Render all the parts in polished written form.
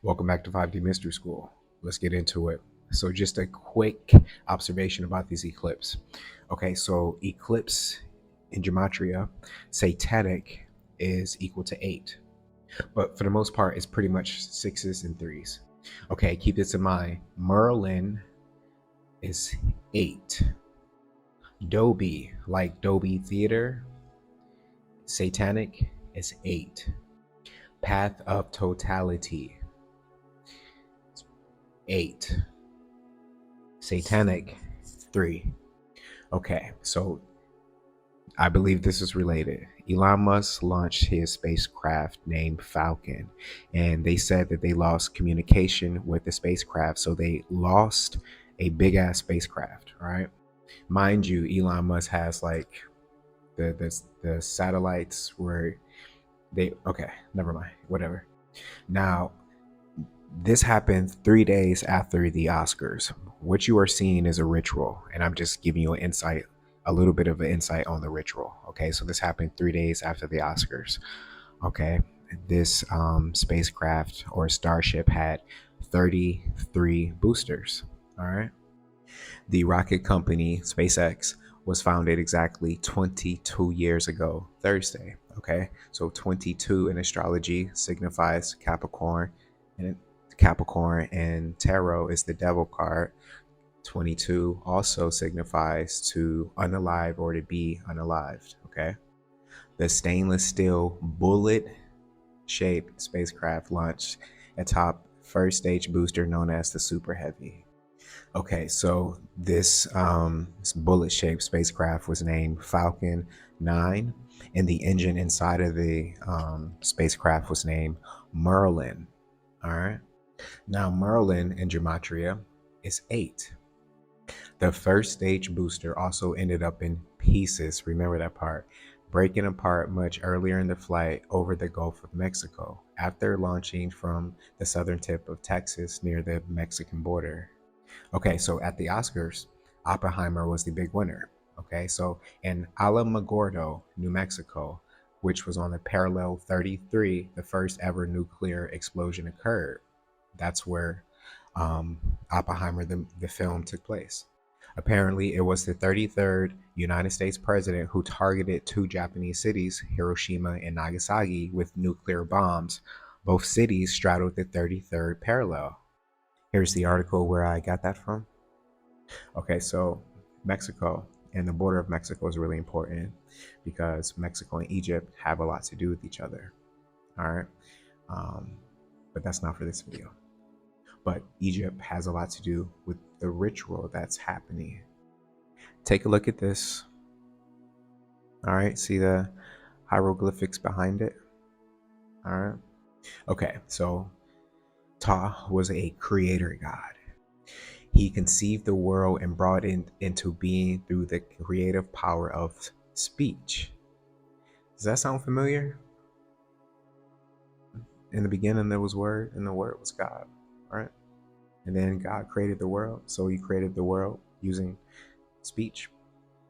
Welcome back to 5D Mystery School. Let's get into it. So, just a quick observation about these eclipse. Okay, so eclipse in gematria, satanic is equal to 8, but for the most part, it's pretty much sixes and threes. Okay, keep this in mind. Merlin is 8. Dolby, like Dolby Theater, satanic is 8. Path of totality, 8. Satanic, 3. Okay, so I believe this is related. Elon Musk launched his spacecraft named Falcon, and they said that they lost communication with the spacecraft, so they lost a big ass spacecraft, right? Mind you, Elon Musk has like the satellites where they okay, never mind, whatever. Now, this happened 3 days after the Oscars. What you are seeing is a ritual, and I'm just giving you an insight, a little bit of an insight on the ritual. Okay, so this happened 3 days after the Oscars. Okay, this spacecraft or starship had 33 boosters. All right, the rocket company SpaceX was founded exactly 22 years ago, Thursday. Okay, so 22 in astrology signifies Capricorn, and tarot is the devil card. 22 also signifies to unalive or to be unalived. Okay, the stainless steel bullet shaped spacecraft launched atop first stage booster known as the Super Heavy. Okay, so this bullet-shaped spacecraft was named Falcon 9, and the engine inside of the spacecraft was named Merlin. All right. Now, Merlin in gematria is 8. The first stage booster also ended up in pieces. Remember that part. Breaking apart much earlier in the flight over the Gulf of Mexico after launching from the southern tip of Texas near the Mexican border. Okay, so at the Oscars, Oppenheimer was the big winner. Okay, so in Alamogordo, New Mexico, which was on the parallel 33, the first ever nuclear explosion occurred. That's where Oppenheimer, the film, took place. Apparently, it was the 33rd United States president who targeted two Japanese cities, Hiroshima and Nagasaki, with nuclear bombs. Both cities straddled the 33rd parallel. Here's the article where I got that from. Okay, so Mexico and the border of Mexico is really important because Mexico and Egypt have a lot to do with each other. All right. Um, but that's not for this video. But Egypt has a lot to do with the ritual that's happening. Take a look at this. All right. See the hieroglyphics behind it? All right. Okay. So Ta was a creator god. He conceived the world and brought it into being through the creative power of speech. Does that sound familiar? In the beginning, there was Word, and the Word was God, right? And then God created the world. So he created the world using speech.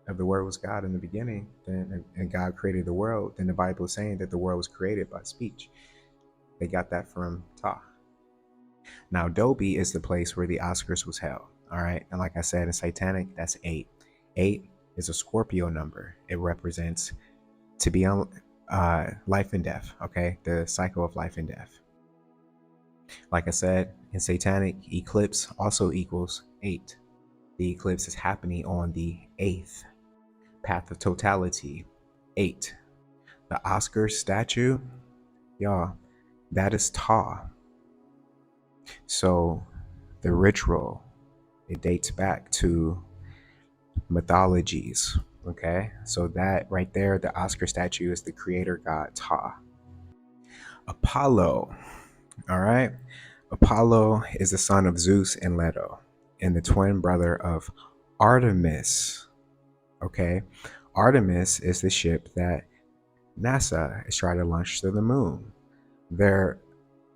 If the Word was God in the beginning, then and God created the world, then the Bible is saying that the world was created by speech. They got that from Ta. Now, Dolby is the place where the Oscars was held. All right. And like I said, in Satanic, that's 8. 8 is a Scorpio number. It represents to be on life and death. Okay. The cycle of life and death. Like I said, in Satanic, eclipse also equals 8. The eclipse is happening on the 8th. Path of totality, 8. The Oscar statue, y'all, that is Ta. So the ritual, it dates back to mythologies. Okay, so that right there, the Oscar statue is the creator god Ta. Apollo, all right, Apollo is the son of Zeus and Leto, and the twin brother of Artemis. Okay, Artemis is the ship that NASA is trying to launch to the moon. Their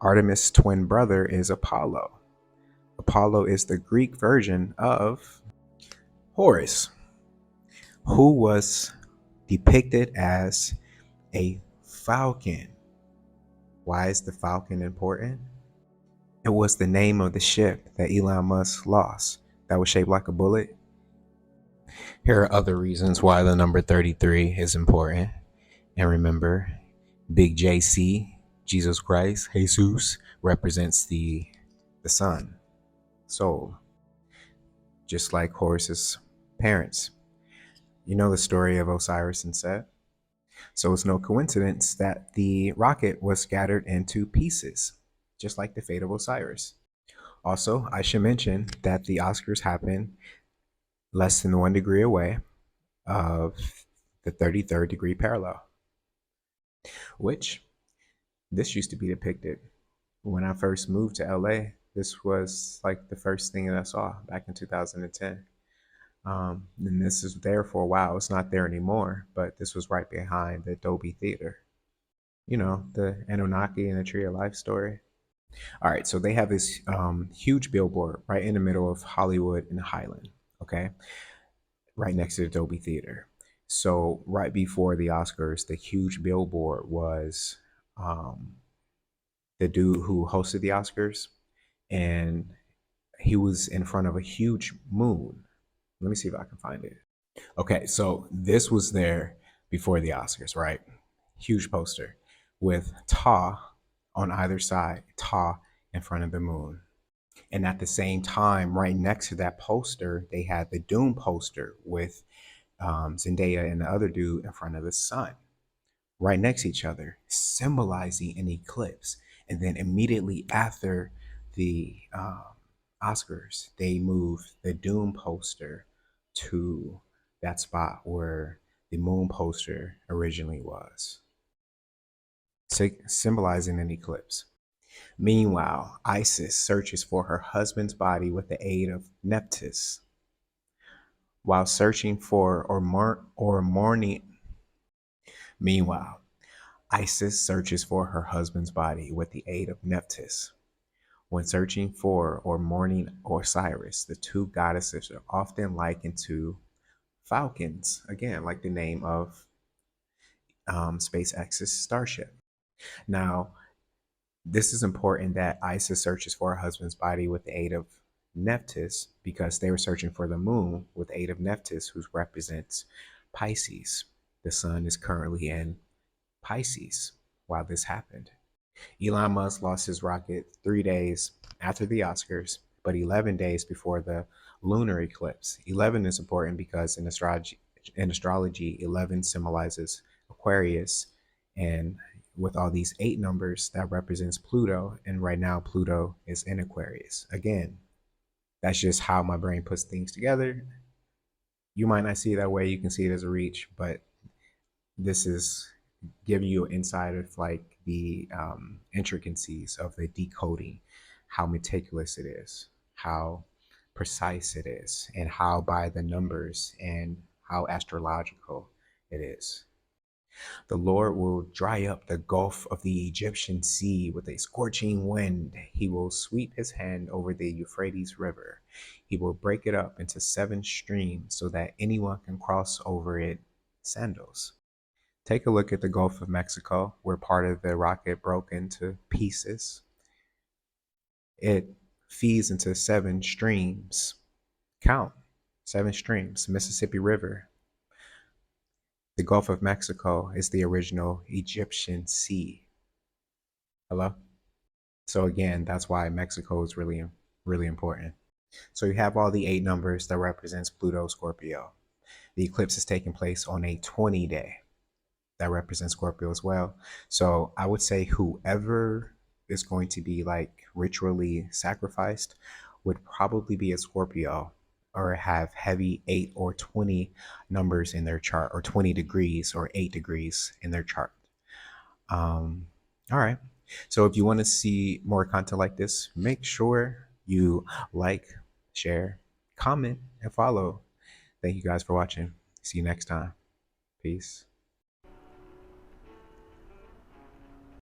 Artemis twin brother is Apollo. Apollo is the Greek version of Horus, who was depicted as a falcon. Why is the falcon important? It was the name of the ship that Elon Musk lost that was shaped like a bullet. Here are other reasons why the number 33 is important. And remember, Big JC, Jesus Christ, Jesus, represents the sun, soul, just like Horus's parents. You know the story of Osiris and Set? So it's no coincidence that the rocket was scattered into pieces, just like the fate of Osiris. Also, I should mention that the Oscars happen less than 1 degree away of the 33rd degree parallel, which this used to be depicted. When I first moved to LA, this was like the first thing that I saw back in 2010. And this is there for a while. It's not there anymore, but this was right behind the Dolby Theater. You know, the Anunnaki and the Tree of Life story. All right, so they have this huge billboard right in the middle of Hollywood and Highland, okay, right next to the Dolby Theater. So right before the Oscars, the huge billboard was um, the dude who hosted the Oscars, and he was in front of a huge moon. Let me see if I can find it. Okay, so this was there before the Oscars, right? Huge poster with Ta on either side, Ta in front of the moon. And at the same time, right next to that poster, they had the Doom poster with Zendaya and the other dude in front of the sun, right next to each other, symbolizing an eclipse. And then immediately after the Oscars, they moved the Doom poster to that spot where the moon poster originally was, symbolizing an eclipse. Meanwhile, Isis searches for her husband's body with the aid of Nephthys. While searching for or mourning, meanwhile, Isis searches for her husband's body with the aid of Nephthys. When searching for or mourning Osiris, the two goddesses are often likened to falcons, again, like the name of SpaceX's Starship. Now, this is important that Isis searches for her husband's body with the aid of Nephthys because they were searching for the moon with the aid of Nephthys, who represents Pisces. The sun is currently in Pisces while this happened. Elon Musk lost his rocket 3 days after the Oscars, but 11 days before the lunar eclipse. 11 is important because in astrology 11 symbolizes Aquarius, and with all these 8 numbers, that represents Pluto, and right now Pluto is in Aquarius. Again, that's just how my brain puts things together. You might not see it that way, you can see it as a reach, but this is giving you an insight of like the intricacies of the decoding, how meticulous it is, how precise it is, and how by the numbers and how astrological it is. The Lord will dry up the gulf of the Egyptian sea with a scorching wind. He will sweep his hand over the Euphrates River. He will break it up into 7 streams so that anyone can cross over it sandals. Take a look at the Gulf of Mexico, where part of the rocket broke into pieces. It feeds into 7 streams. Count 7 streams. Mississippi River. The Gulf of Mexico is the original Egyptian sea. Hello? So again, that's why Mexico is really, really important. So you have all the 8 numbers that represents Pluto, Scorpio. The eclipse is taking place on a 20-day. That represents Scorpio as well. So I would say whoever is going to be like ritually sacrificed would probably be a Scorpio or have heavy 8 or 20 numbers in their chart, or 20 degrees or 8 degrees in their chart. All right. So if you want to see more content like this, make sure you like, share, comment, and follow. Thank you guys for watching. See you next time. Peace.